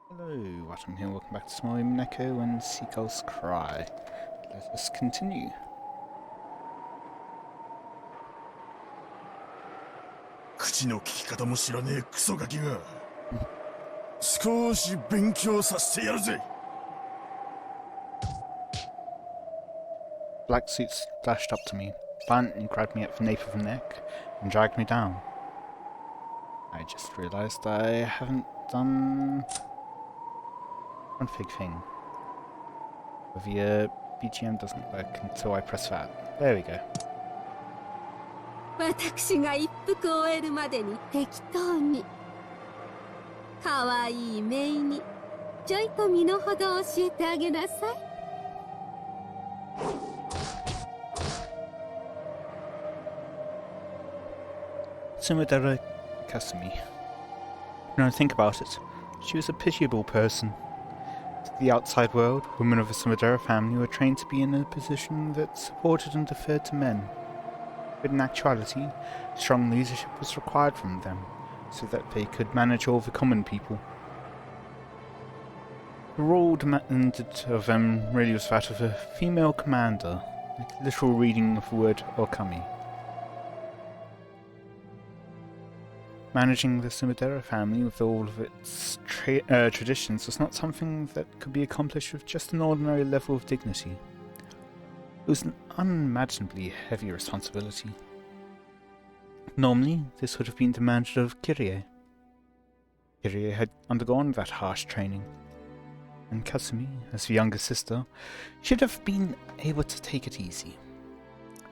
Hello, Watem here. Welcome back to some more Umineko When Seagulls Cry. Let us continue. 口の利き方も知らねえクソガキが少し勉強させてやるぜ。 Black suit dashed up to me, violently grabbed me at the nape of the neck, and dragged me down. I just realised I haven't done one big thing. The BGM doesn't work until I press that. There we go. 私が一服終えるまでに適当に可愛いメイにちょいと身の程を教えてあげなさい。Sumidera Kasumi. When I think about it, she was a pitiable person. To the outside world, women of the Sumidera family were trained to be in a position that supported and deferred to men. But in actuality, strong leadership was required from them, so that they could manage all the common people. The role demanded of them really was that of a female commander, like a literal reading of the word Okami. Managing the Sumidera family with all of its traditions was not something that could be accomplished with just an ordinary level of dignity. It was an unimaginably heavy responsibility. Normally, this would have been demanded of Kirie. Kirie had undergone that harsh training, and Kasumi, as the younger sister, should have been able to take it easy.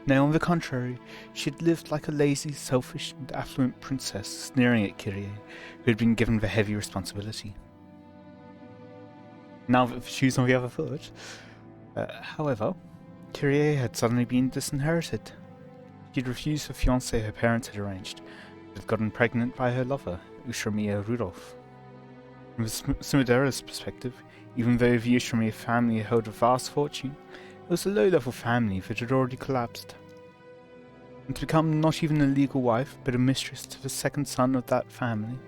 Now, on the contrary, she had lived like a lazy, selfish, and affluent princess, sneering at Kirie, who had been given the heavy responsibility. Now that the shoe's on the other foot, however, Kirie had suddenly been disinherited. She had refused the fiancé her parents had arranged, but had gotten pregnant by her lover, Ushamiya Rudolph. From Sumidera's perspective, even though the Ushamiya family held a vast fortune, it was a low-level family that had already collapsed. And to become not even a legal wife, but a mistress to the second son of that family.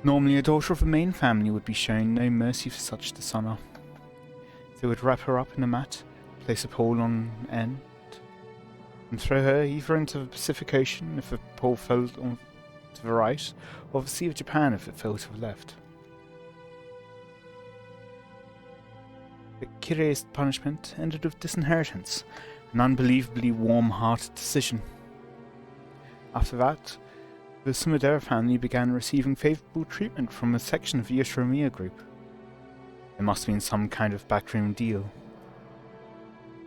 Normally a daughter of the main family would be shown no mercy for such dishonour. They would wrap her up in a mat, place a pole on end, and throw her either into the Pacific Ocean if the pole fell to the right, or the Sea of Japan if it fell to the left. But Kirie's punishment ended with disinheritance, an unbelievably warm-hearted decision. After that, the Sumidera family began receiving favourable treatment from a section of the Yoshiramiya group. There must have been some kind of backroom deal.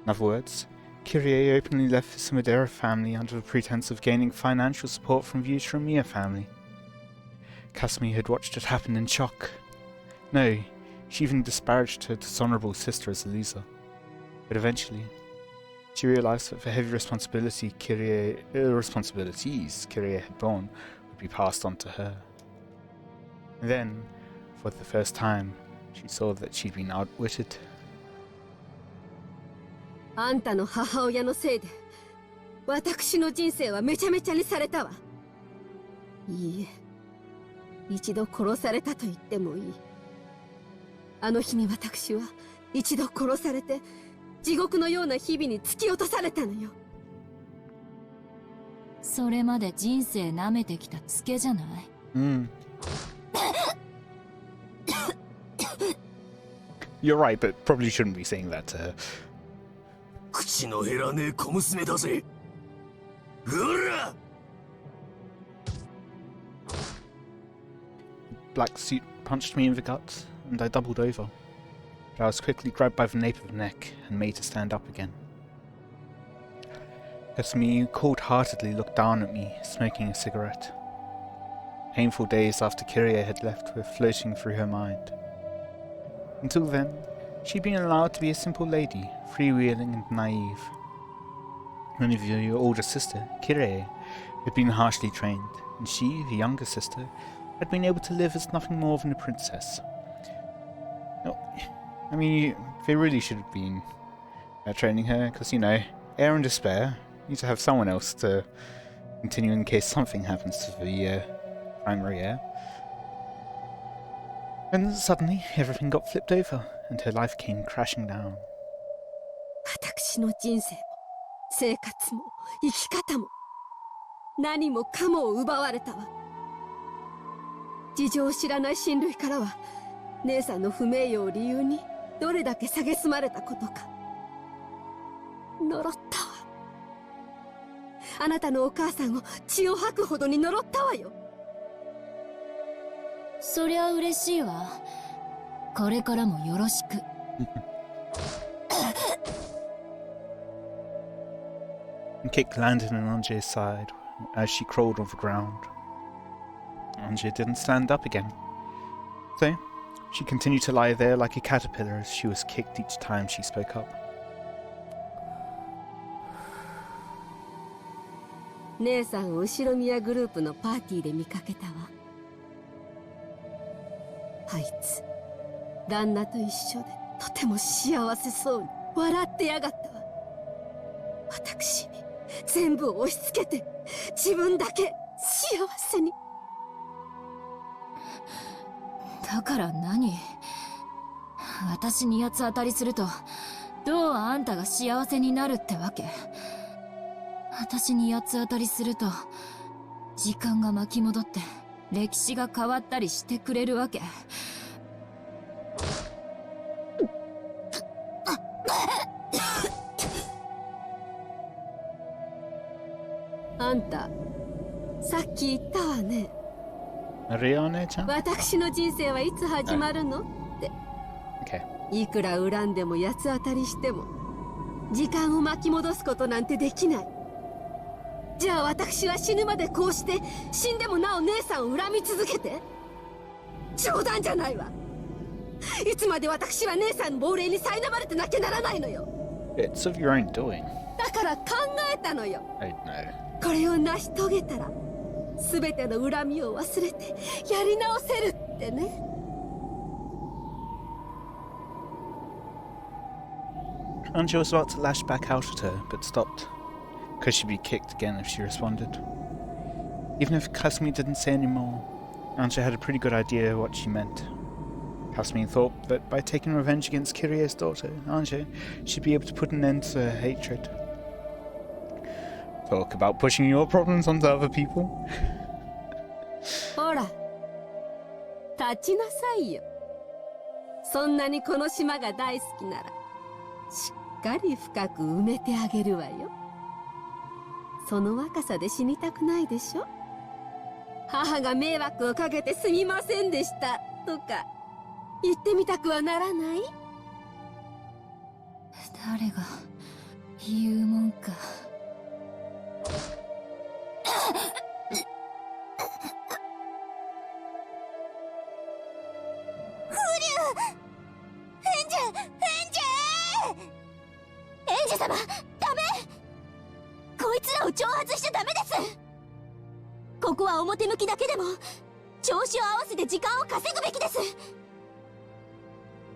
In other words, Kirie openly left the Sumidera family under the pretense of gaining financial support from the Yoshiramiya family. Kasumi had watched it happen in shock. No, she even disparaged her dishonourable sister as a loser. But eventually, she realised that the heavy responsibilities Kirie had borne would be passed on to her. And then, for the first time, she saw that she'd been outwitted. あんたの母親のせいで私の人生はめちゃめちゃにされたわ。いいえ、一度殺されたと言ってもいい。あの日に私は一度殺されて地獄のような日々に突き落とされたのよ。それまで人生舐めてきたツケじゃない。You're right, but probably shouldn't be saying that to her. 口の減らねえ小娘だぜ。うら！ Black suit punched me in the gut, and I doubled over. But I was quickly grabbed by the nape of the neck and made to stand up again. Kasumi cold-heartedly looked down at me, smoking a cigarette. Painful days after Kirie had left were floating through her mind. Until then, she'd been allowed to be a simple lady, freewheeling and naive. Only the older sister, Kirie, had been harshly trained, and she, the younger sister, had been able to live as nothing more than a princess. No, I mean, they really should have been training her, because, you know, heir and despair, you need to have someone else to continue in case something happens to the primary heir. And suddenly, everything got flipped over, and her life came crashing down. 私の人生も生活も生き方も何もかもを奪われたわ。事情を知らない親類からは姉さんの不名誉を理由にどれだけ蔑まれたことか。呪ったわ。あなたのお母さんを血を吐くほどに呪ったわよ。そりゃ嬉しいわ。これからもよろしく。And kick landed on Anje's side as she crawled on the ground. Anje didn't stand up again. So, she continued to lie there like a caterpillar as she was kicked each time she spoke up. 姉さんを後ろ宮グループのパーティーで見かけたわ。あいつ、旦那と一緒でとても幸せそうに笑ってやがったわ。私に全部を押し付けて自分だけ幸せに。だから何？私に八つ当たりするとどうあんたが幸せになるってわけ？私に八つ当たりすると時間が巻き戻って歴史が変わったりしてくれるわけ？あんた、さっき言ったわね。私の人生はいつ始まるのって。いくら恨んでも八つ当たりしても時間を巻き戻すことなんてできない。じゃあ私は死ぬまでこうして死んでもなお姉さんを恨み続けて？冗談じゃないわ。いつまで私は姉さんの亡霊に苛まれてなきゃならないのよ。It's of your own doing. だから考えたのよ。I know. これを成し遂げたら全ての恨みを忘れてやり直せるってね。Anje was about to lash back out at her, but stopped. Could she be kicked again if she responded? Even if Kasumi didn't say any more, Anje had a pretty good idea what she meant. Kasumi thought that by taking revenge against Kirie's daughter, Anje should be able to put an end to her hatred. Talk about pushing your problems onto other people. ほら、立ちなさいよ。そんなにこの島が大好きなら、しっかり深く埋めてあげるわよ。その若さで死にたくないでしょ？母が迷惑をかけてすみませんでしたとか言ってみたくはならない？誰が言うもんか。エンジ様、ダメ！こいつらを挑発しちゃダメです。ここは表向きだけでも調子を合わせて時間を稼ぐべきです。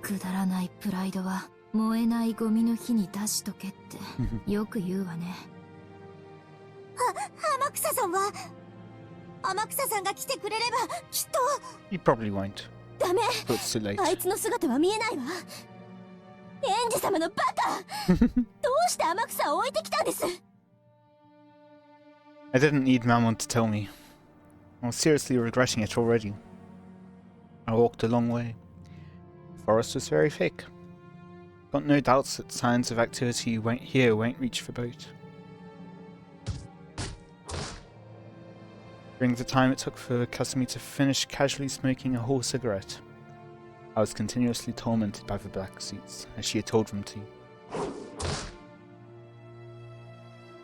くだらないプライドは燃えないゴミの火に出しとけってよく言うわね。天草さんは天草さんが来てくれればきっと。 You probably won't. ダメ。 But it's too late. あいつの姿は見えないわ。エンジ様のバカ。どうして天草を置いてきたんです？ I didn't need Mammon to tell me. I was seriously regretting it already. I walked a long way. The forest was very thick. Got no doubts that signs of activity here won't reach the boat. During the time it took for Kasumi to finish casually smoking a whole cigarette, I was continuously tormented by the black suits, as she had told them to.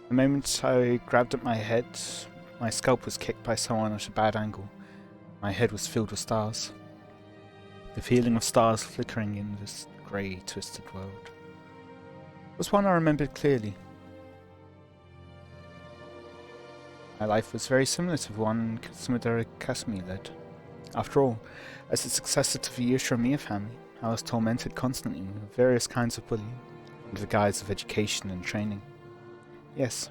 The moment I grabbed at my head, my scalp was kicked by someone at a bad angle. My head was filled with stars. The feeling of stars flickering in this grey, twisted world was one I remembered clearly. My life was very similar to the one Sumidera Kasumi led. After all, as the successor to the Yoshimiya family, I was tormented constantly with various kinds of bullying, under the guise of education and training. Yes,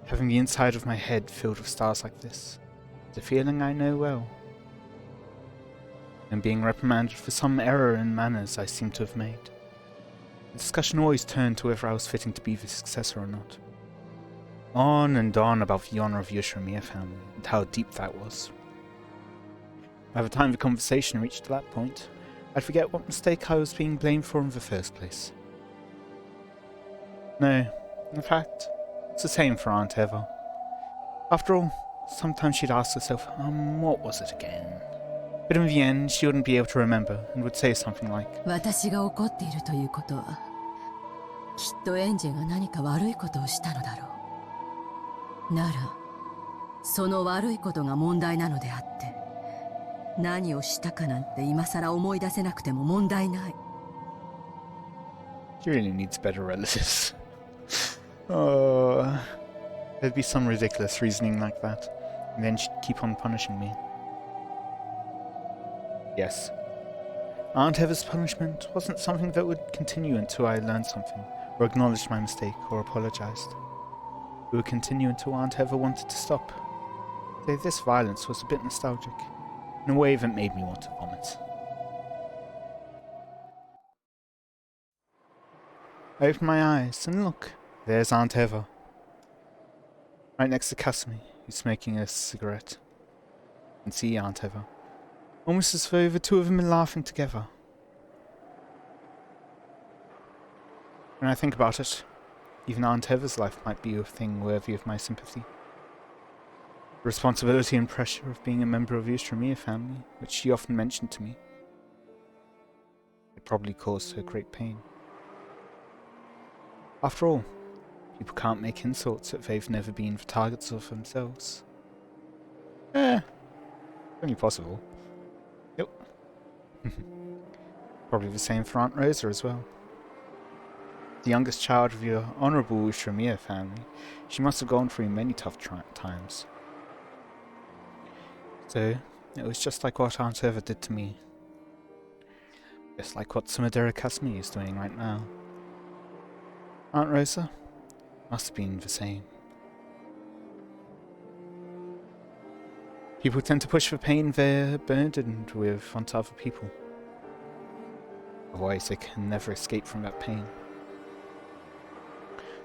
having the inside of my head filled with stars like this, is a feeling I know well. and being reprimanded for some error in manners I seem to have made. The discussion always turned to whether I was fitting to be the successor or not. On and on about the honour of the Yoshimiya family, and how deep that was. By the time the conversation reached that point, I'd forget what mistake I was being blamed for in the first place. No, in fact, it's the same for Aunt Eva. After all, sometimes she'd ask herself, what was it again? But in the end, she wouldn't be able to remember, and would say something like, 私が怒っているということは、きっとエンジェが何か悪いことをしたのだろう。なら、その悪いことが問題なのであって、何をしたかなんて今さら思い出せなくても問題ない。She really needs better relatives. There'd be some ridiculous reasoning like that, and then she'd keep on punishing me. Yes. Aunt Eva's punishment wasn't something that would continue until I learned something, or acknowledged my mistake, or apologized. It would continue until Aunt Eva wanted to stop. Though this violence was a bit nostalgic, in a way that made me want to vomit. I open my eyes, and look, there's Aunt Eva. Right next to Kasumi, who's smoking a cigarette. And see Aunt Eva. Almost as though the two of them are laughing together. When I think about it, even Aunt Eva's life might be a thing worthy of my sympathy. The responsibility and pressure of being a member of the Yoshimiya family, which she often mentioned to me. It probably caused her great pain. After all, people can't make insults that they've never been the targets of themselves. Only possible. Yep. Probably the same for Aunt Rosa as well. The youngest child of your honourable Yoshimiya family, she must have gone through many tough times. So, it was just like what Aunt Eva did to me. Just like what Sumadera Kasumi is doing right now. Aunt Rosa must have been the same. People tend to push the pain they're burdened with onto other people. Otherwise they can never escape from that pain.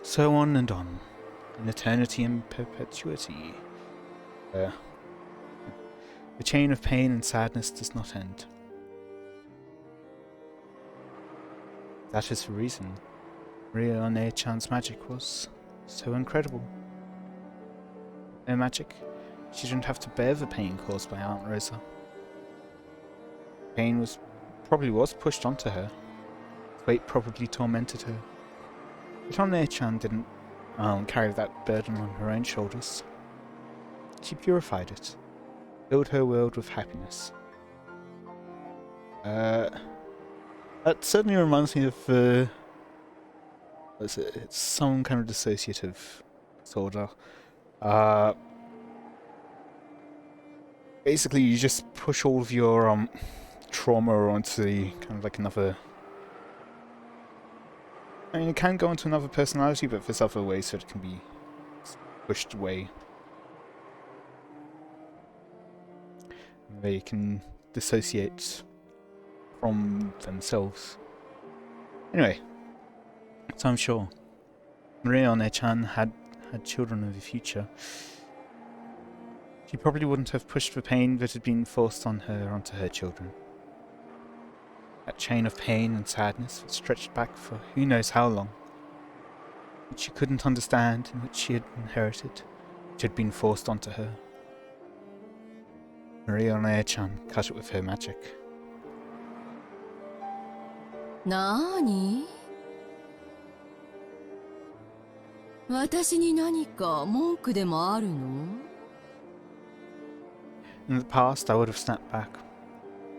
So on and on, in eternity and perpetuity. The chain of pain and sadness does not end. That is the reason Rione-chan's magic was so incredible. Her magic, she didn't have to bear the pain caused by Aunt Rosa. Pain probably was pushed onto her. Weight probably tormented her. But Rione-chan didn't carry that burden on her own shoulders. She purified it, filled her world with happiness. That certainly reminds me of it's some kind of dissociative disorder. Basically, you just push all of your trauma onto kind of like another. I mean, it can go into another personality, but there's other ways that it can be pushed away. They can dissociate from themselves. Anyway, so I'm sure Rione-chan had children in the future. She probably wouldn't have pushed the pain that had been forced on her onto her children. That chain of pain and sadness that stretched back for who knows how long, which she couldn't understand and which she had inherited, which had been forced onto her. Rione-chan cut it with her magic. なーに？私に何か文句でもあるの？ In the past, I would have snapped back.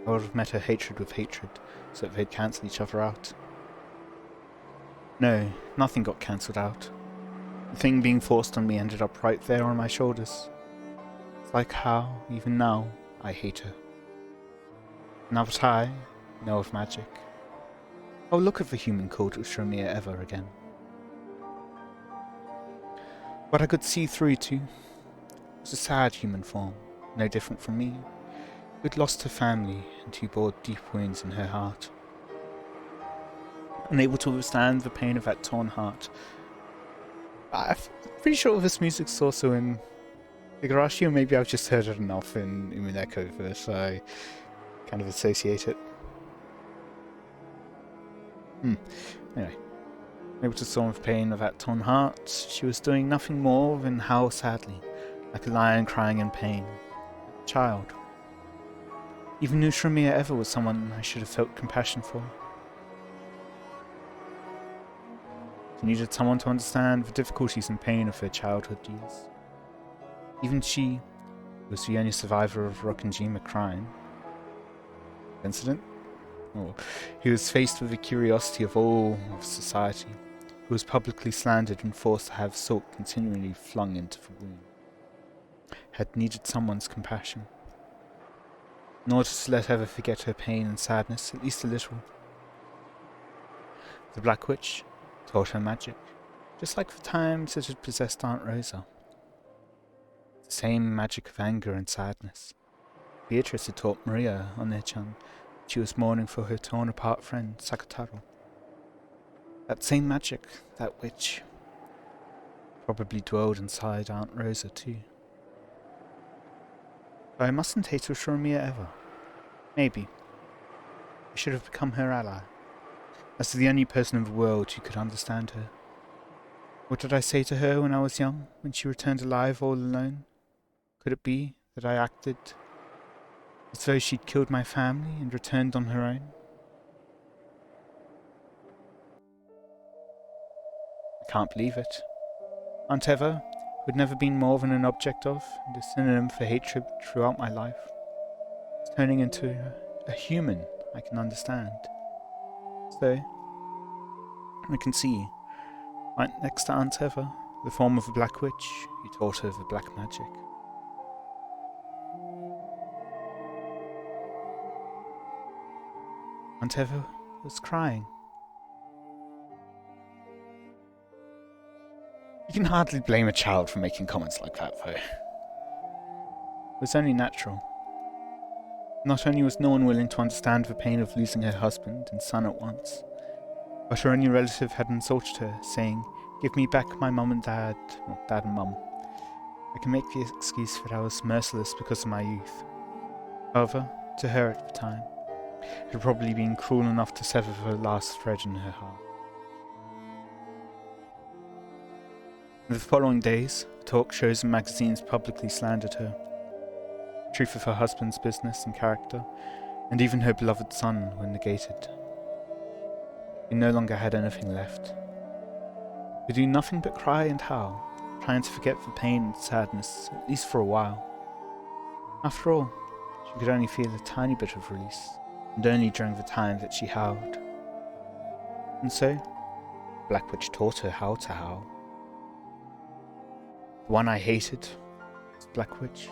I would have met her hatred with hatred, so that they'd cancel each other out. No, nothing got cancelled out. The thing being forced on me ended up right there on my shoulders. It's like how, even now, I hate her. Now that I know of magic, I'll look at the human called Yoshimiya ever again. What I could see through to was a sad human form, no different from me, who'd lost her family and who bore deep wounds in her heart. Unable to withstand the pain of that torn heart. I'm pretty sure this music's also in Igarashi, or maybe I've just heard it enough in Umineko, so I kind of associate it. Anyway. Able to storm with pain of that torn heart, she was doing nothing more than howl sadly, like a lion crying in pain. A child. Even knew Shromiya ever was someone I should have felt compassion for. She needed someone to understand the difficulties and pain of her childhood years. Even she was the only survivor of Rokkenjima crime. Incident? Or he was faced with the curiosity of all of society, who was publicly slandered and forced to have salt continually flung into the wound. Had needed someone's compassion, in order to let her forget her pain and sadness, at least a little. The Black Witch taught her magic, just like the times it had possessed Aunt Rosa. The same magic of anger and sadness. Beatrice had taught Maria One-chan. She was mourning for her torn-apart friend, Sakataro. That same magic, that witch, probably dwelled inside Aunt Rosa too. But I mustn't hate Shromiya ever. Maybe. I should have become her ally, as the only person in the world who could understand her. What did I say to her when I was young, when she returned alive all alone? Could it be that I acted as though she'd killed my family and returned on her own? I can't believe it. Aunt Eva, who'd never been more than an object of, and a synonym for hatred throughout my life, is turning into a human I can understand. So, I can see, right next to Aunt Eva, the form of a black witch who taught her the black magic. Aunt Eva was crying. You can hardly blame a child for making comments like that, though. It was only natural. Not only was no one willing to understand the pain of losing her husband and son at once, but her only relative had insulted her, saying, "Give me back my mum and dad," or dad and mum. I can make the excuse that I was merciless because of my youth. However, to her at the time, it had probably been cruel enough to sever the last thread in her heart. In the following days, talk shows and magazines publicly slandered her. The truth of her husband's business and character, and even her beloved son, were negated. He no longer had anything left. He could do nothing but cry and howl, trying to forget the pain and sadness, at least for a while. After all, she could only feel a tiny bit of release, and only during the time that she howled. And so, Black Witch taught her how to howl. The one I hated was Black Witch.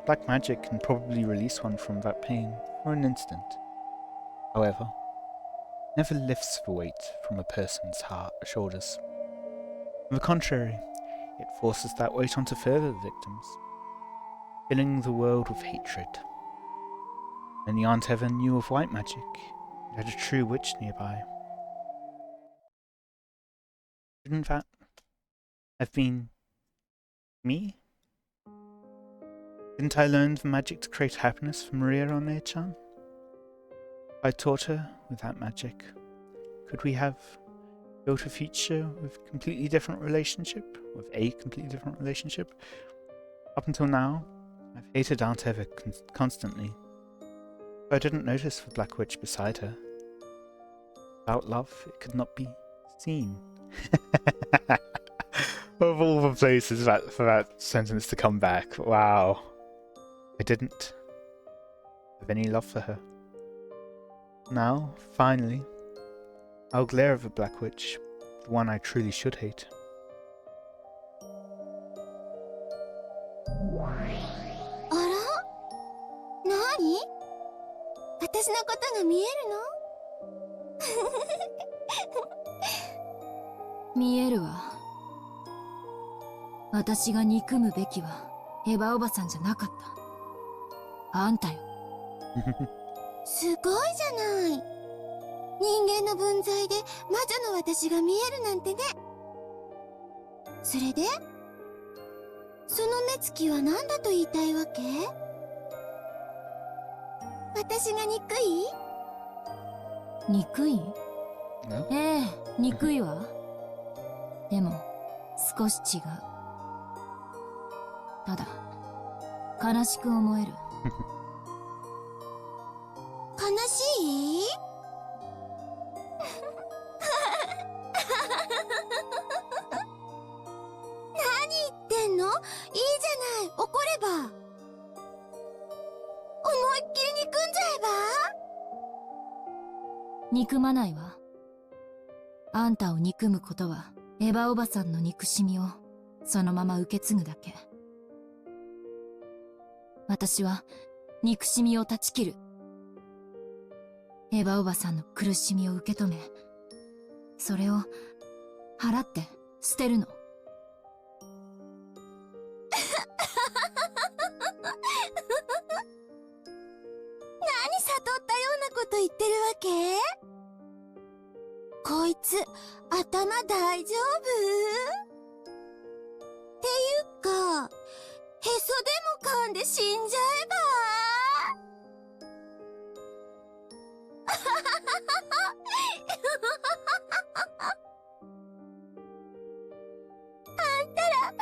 Black magic can probably release one from that pain for an instant. However, it never lifts the weight from a person's shoulders. On the contrary, it forces that weight onto further victims, filling the world with hatred. Only Aunt Eva knew of white magic. It had a true witch nearby. Shouldn't that have been me? Didn't I learn the magic to create happiness for Maria One-chan? I taught her with that magic. Could we have built a future with a completely different relationship? Up until now, I've hated Aunt Eva constantly. But I didn't notice the Black Witch beside her. Without love, it could not be seen. Of all the places for that sentence to come back, wow. I didn't have any love for her. Now, finally, I'll glare at the Black Witch, the one I truly should hate. あら？何？私のことが見えるの？見えるわ。私が憎むべきはエヴァおばさんじゃなかった。あんたよ。すごいじゃない。人間の分際で魔女の私が見えるなんてね。それでその目つきは何だと言いたいわけ？私が憎い？憎い？ええ、憎いわ。でも少し違う。ただ悲しく思える。悲しい？何言ってんの？いいじゃない、怒れば。思いっきり憎んじゃえば？憎まないわ。あんたを憎むことはエヴァおばさんの憎しみをそのまま受け継ぐだけ。私は憎しみを断ち切る。エヴァおばさんの苦しみを受け止め、それを払って捨てるの。何悟ったようなこと言ってるわけ？こいつ頭大丈夫？っていうか、へそでも噛んで死んじゃえば？あんたらもっ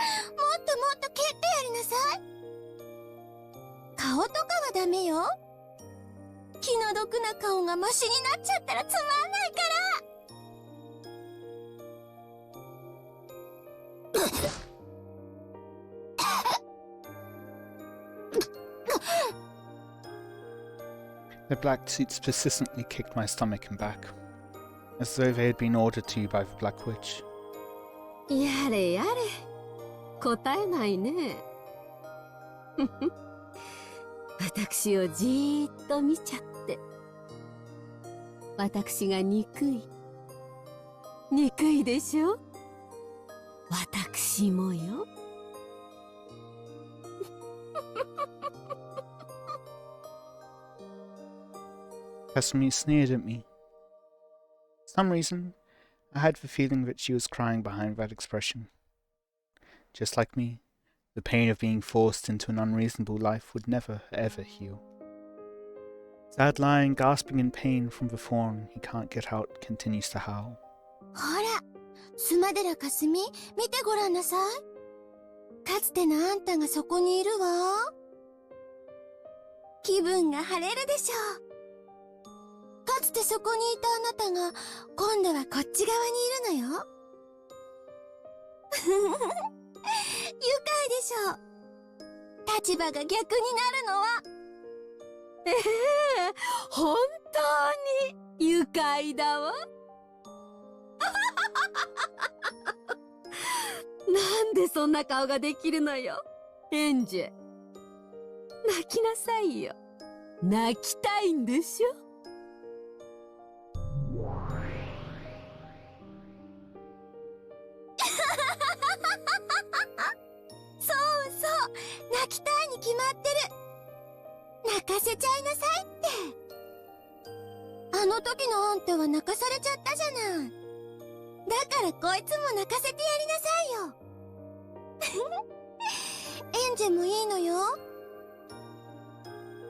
ともっと蹴ってやりなさい。顔とかはダメよ。気の毒な顔がマシになっちゃったらつまんないから。The black suits persistently kicked my stomach and back, as though they had been ordered to by the Black Witch. やれやれ、答えないね。私をじーっと見ちゃって。私が憎い。憎いでしょ？私もよ。Kasumi sneered at me. For some reason, I had the feeling that she was crying behind that expression. Just like me, the pain of being forced into an unreasonable life would never, ever heal. Sad lying, gasping in pain from the thorn he can't get out, continues to howl. ほら、スマデラかすみ、見てごらんなさい。かつてのあんたがそこにいるわ。気分が晴れるでしょう。かつてそこにいたあなたが、今度はこっち側にいるのよ。愉快でしょう。立場が逆になるのは。本当に愉快だわ。なんでそんな顔ができるのよ、エンジェ。泣きなさいよ。泣きたいんでしょ？そうそう、泣きたいに決まってる。泣かせちゃいなさいって。あの時のあんたは泣かされちゃったじゃない。だからこいつも泣かせてやりなさいよ。エンジェもいいのよ。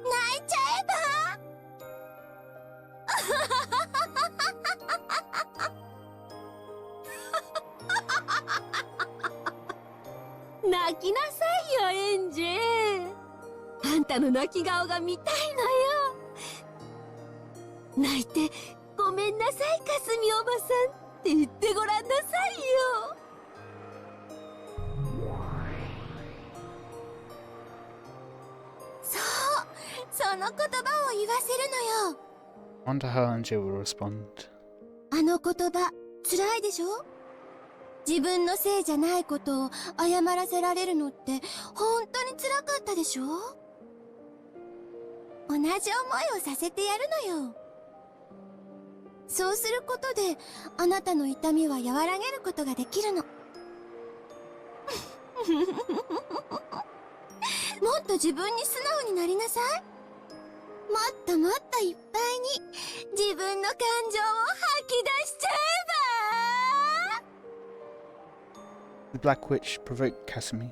泣いちゃえば。泣きなさいよ、エンジェ。あんたの泣き顔が見たいのよ。泣いてごめんなさい、かすみおばさんって言ってごらんなさいよ。そう、その言葉を言わせるのよ。Wonder how Angie will respond. あの言葉、辛いでしょ？自分のせいじゃないことを謝らせられるのって本当に辛かったでしょ？同じ思いをさせてやるのよ。そうすることであなたの痛みは和らげることができるの。もっと自分に素直になりなさい。っともっといっぱいに自分の感情を吐き出しちゃえば。 The Black Witch provoked Kasumi.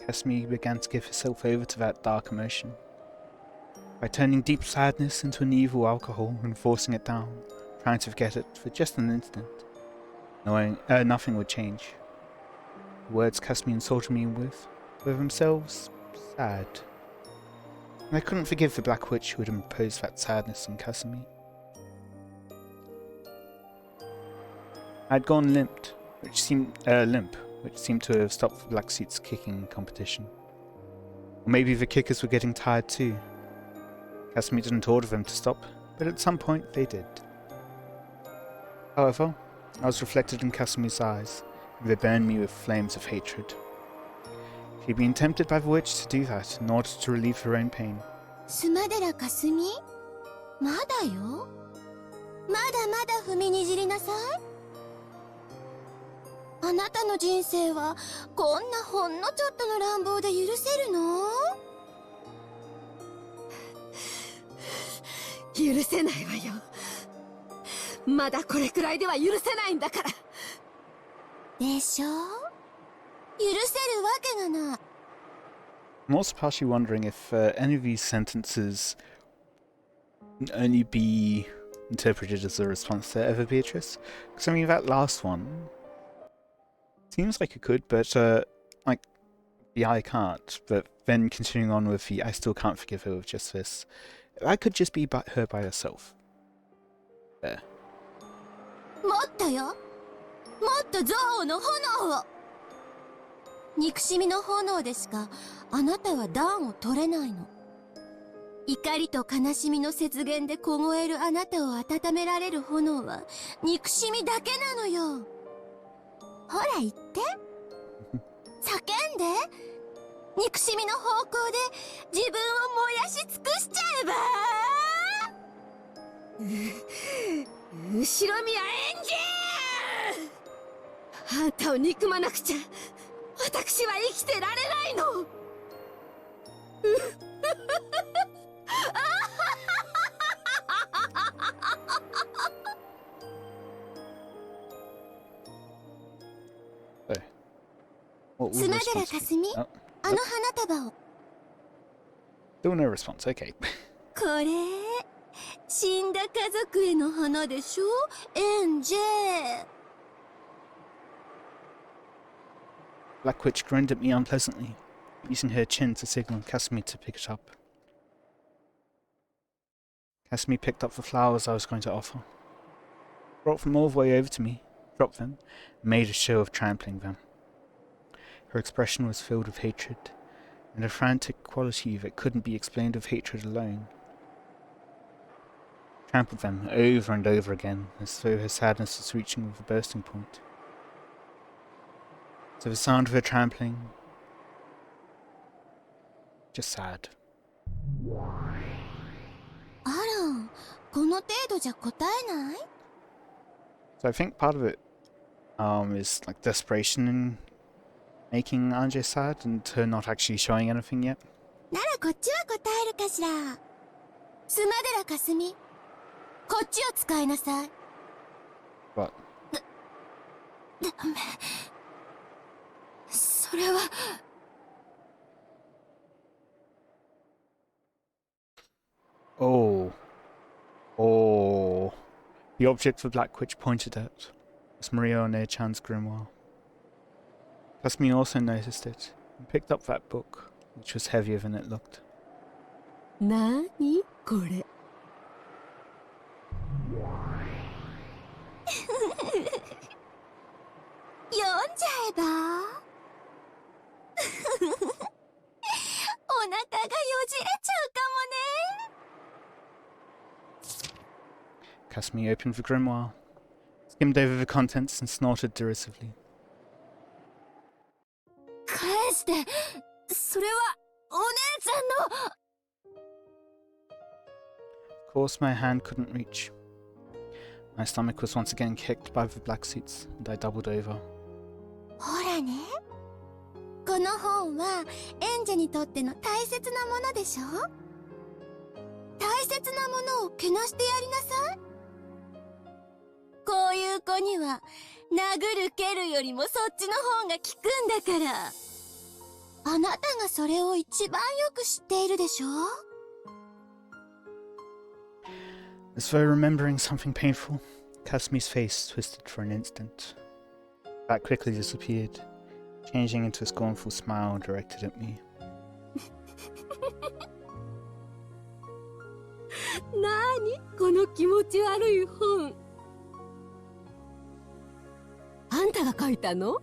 Kasumi began to give herself over to that dark emotion. By turning deep sadness into an evil alcohol and forcing it down, trying to forget it for just an instant, knowing nothing would change. The words Kasumi insulted me with were themselves sad. And I couldn't forgive the Black Witch who had imposed that sadness on Kasumi. I had gone limp, which seemed to have stopped the Black Suit's kicking competition. Or maybe the kickers were getting tired too. Kasumi didn't order them to stop, but at some point they did. However, I was reflected in Kasumi's eyes, and they burned me with flames of hatred. She had been tempted by the witch to do that in order to relieve her own pain. スマデラかすみ、まだよ。まだまだ踏みにじりなさい。あなたの人生はこんなほんのちょっとの乱暴で許せるの？許せないわよ。まだこれくらいでは許せないんだから。でしょ？許せるわけがない。I'm also partially wondering if any of these sentences can only be interpreted as a response to Ever Beatrice. Because I mean, that last one seems like it could, but like the I can't. But then continuing on with the I still can't forgive her with just this, that could just be her by herself. There. もっとよ。もっと憎悪の炎を。憎しみの炎でしかあなたは暖を取れないの。怒りと悲しみの雪原で凍えるあなたを温められる炎は憎しみだけなのよ。ほら言って。叫んで。憎しみの方向で自分を燃やし尽くしちゃえば。後ろ宮エンジン！あんたを憎まなくちゃ私は生きてられないの。スマデラかすみ、あの花束を。Still no response, okay. これ、死んだ家族への花でしょ、エンジェ。Black Witch grinned at me unpleasantly, using her chin to signal Kasumi to pick it up. Kasumi picked up the flowers I was going to offer, brought them all the way over to me, dropped them, and made a show of trampling them. Her expression was filled with hatred, and a frantic quality that couldn't be explained with hatred alone. Trampled them over and over again, as though her sadness was reaching the bursting point. So the sound of her trampling, just sad. あら、この程度じゃ答えない？ So I think part of it is like desperation in making Anjay sad and her not actually showing anything yet. ならこっちは答えるかしら。スマデラかすみ、こっちを使いなさい。But ダメ。それは。oh, the object the Black Witch pointed at was Maria One-chan's grimoire. Kasumi also noticed it and picked up that book, which was heavier than it looked. なにこれ。読んじゃえば。お腹がよじれちゃうかもね。Kasumi opened the grimoire, skimmed over the contents and snorted derisively. 返して。それはお姉ちゃんの。Of course, my hand couldn't reach. My stomach was once again kicked by the black suits, and I doubled over. ほらね。この本はエンジェにとっての大切なものでしょ？大切なものをけなしてやりなさい。こういう子には殴る蹴るよりもそっちの方が効くんだから。あなたがそれを一番よく知っているでしょ。 As though remembering something painful, Kasumi's face twisted for an instant. That quickly disappeared, changing into a scornful smile directed at me. なにこの気持ち悪い本。あんたが書いたの？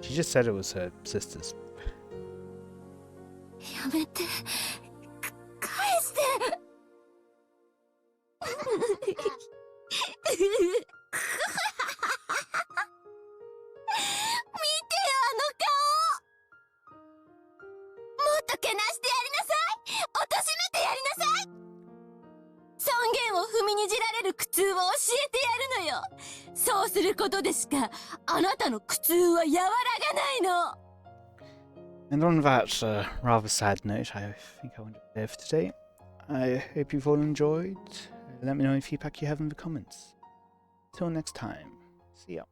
She just said it was her sister's. やめて。返して。見てよ、あの顔。もっとけなしてやりなさい。貶としめてやりなさい。尊厳を踏みにじられる苦痛を教えてやるのよ。そうすることでしかあなたの苦痛は和らがないの。 And on that rather sad note, I think I want to be there for today. I hope you've all enjoyed. Let me know any feedback you have in the comments. Till next time, see ya.